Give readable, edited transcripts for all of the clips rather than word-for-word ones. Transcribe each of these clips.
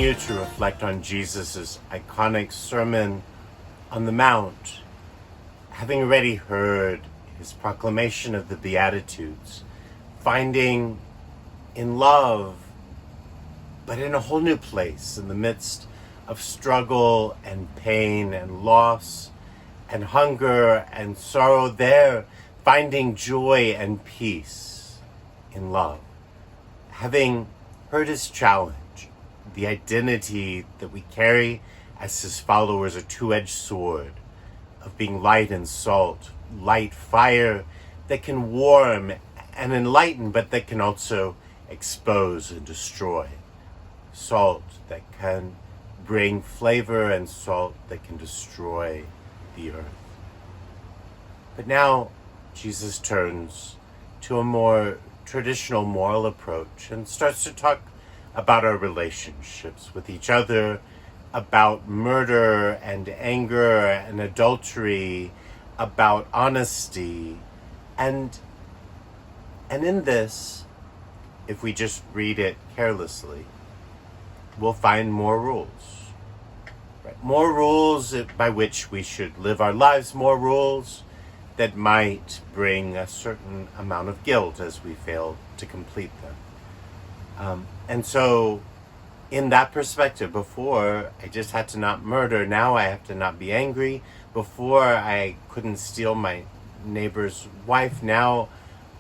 continue to reflect on Jesus' iconic Sermon on the Mount, having already heard his proclamation of the Beatitudes, finding in love, but in a whole new place, in the midst of struggle and pain and loss and hunger and sorrow, there finding joy and peace in love. Having heard his challenge, the identity that we carry as his followers, a two-edged sword of being light and salt, light fire that can warm and enlighten, but that can also expose and destroy. Salt that can bring flavor and salt that can destroy the earth. But now Jesus turns to a more traditional moral approach and starts to talk about our relationships with each other, about murder and anger and adultery, about honesty. And in this, if we just read it carelessly, we'll find more rules. Right? More rules by which we should live our lives, more rules that might bring a certain amount of guilt as we fail to complete them. And so in that perspective, before I just had to not murder, now I have to not be angry. Before I couldn't steal my neighbor's wife, now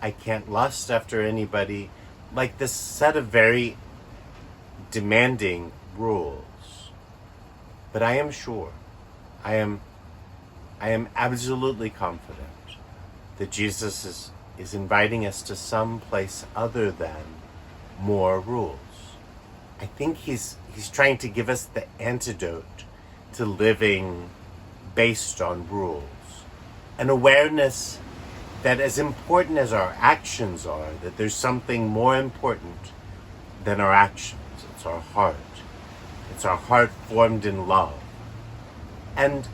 I can't lust after anybody. Like this set of very demanding rules. But I am sure, I am absolutely confident that Jesus is inviting us to some place other than more rules. I think he's trying to give us the antidote to living based on rules. An awareness that as important as our actions are, that there's something more important than our actions. It's our heart. It's our heart formed in love. And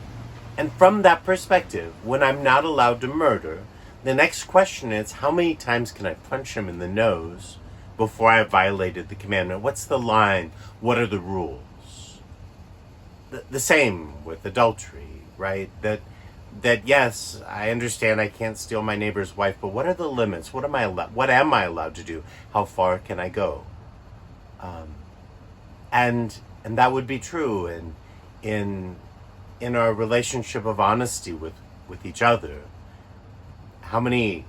from that perspective, when I'm not allowed to murder, the next question is, how many times can I punch him in the nose before I violated the commandment? What's the line? What are the rules? The same with adultery, right? That yes, I understand I can't steal my neighbor's wife, but what are the limits? What am I allowed to do? How far can I go? And that would be true in our relationship of honesty with each other. How many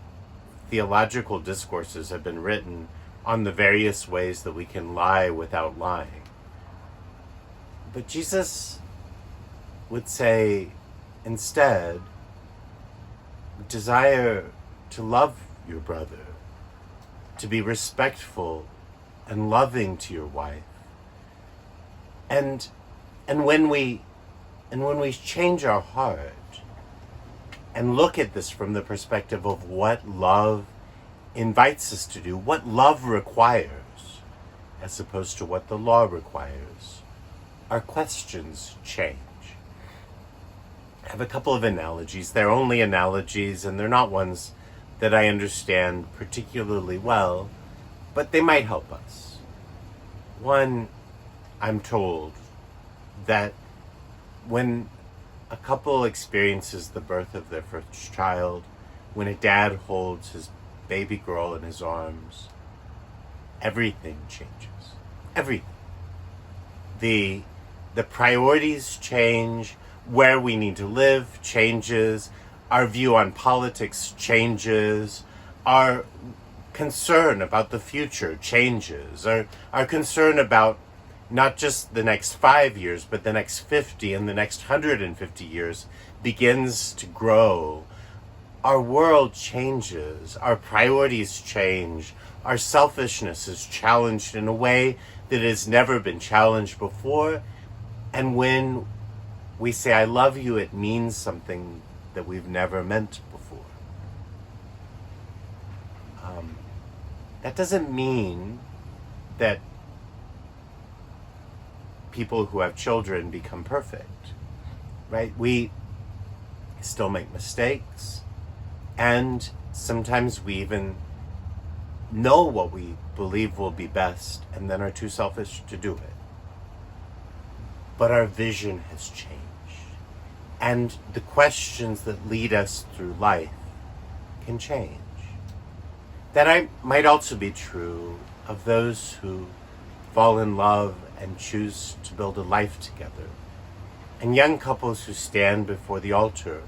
theological discourses have been written on the various ways that we can lie without lying? But Jesus would say, instead, desire to love your brother, to be respectful and loving to your wife. And when we change our heart and look at this from the perspective of what love invites us to do, what love requires, as opposed to what the law requires, our questions change. I have a couple of analogies. They're only analogies, and they're not ones that I understand particularly well, but they might help us. One, I'm told that when a couple experiences the birth of their first child, when a dad holds his baby girl in his arms, everything changes. Everything. The priorities change. Where we need to live changes. Our view on politics changes. Our concern about the future changes. Our concern about not just the next 5 years, but the next 50 and the next 150 years begins to grow. Our world changes. Our priorities change. Our selfishness is challenged in a way that has never been challenged before. And when we say, I love you, it means something that we've never meant before. That doesn't mean that people who have children become perfect, right? We still make mistakes, and sometimes we even know what we believe will be best and then are too selfish to do it. but our vision has changed. And the questions that lead us through life can change. That might also be true of those who fall in love and choose to build a life together, and young couples who stand before the altar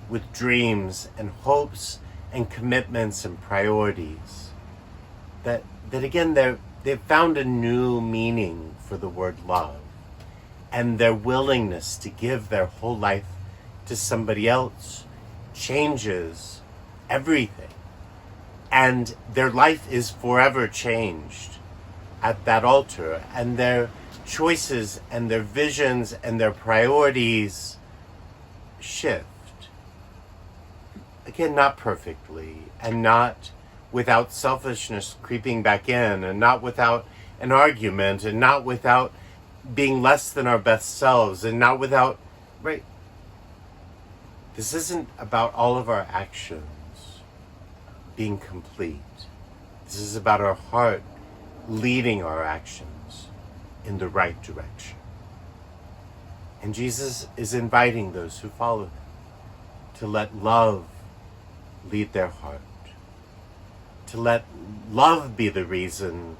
with dreams and hopes and commitments and priorities. That again, they've found a new meaning for the word love, and their willingness to give their whole life to somebody else changes everything. And their life is forever changed at that altar, and their choices and their visions and their priorities shift. Again, not perfectly, and not without selfishness creeping back in, and not without an argument, and not without being less than our best selves, and not without, right? This isn't about all of our actions being complete. This is about our heart leading our actions in the right direction. And Jesus is inviting those who follow him to let love lead their heart, to let love be the reason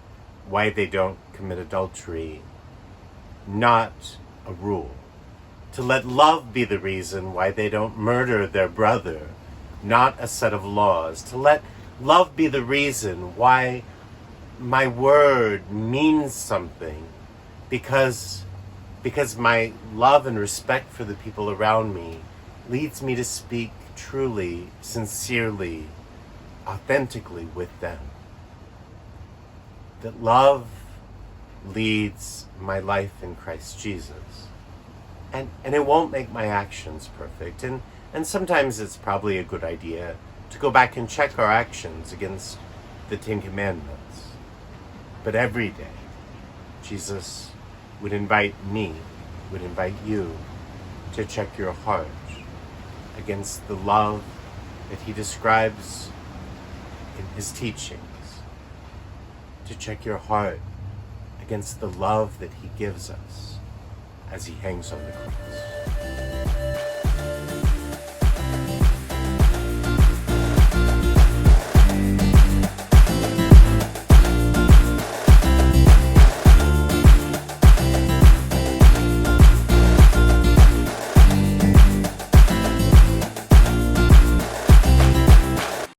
why they don't commit adultery, not a rule. To let love be the reason why they don't murder their brother, not a set of laws. To let love be the reason why my word means something, because my love and respect for the people around me leads me to speak truly, sincerely, authentically with them. That love leads my life in Christ Jesus. And it won't make my actions perfect. And sometimes it's probably a good idea to go back and check our actions against the Ten Commandments. But every day, Jesus would invite me, would invite you to check your heart against the love that he describes in his teachings. To check your heart against the love that he gives us as he hangs on the cross.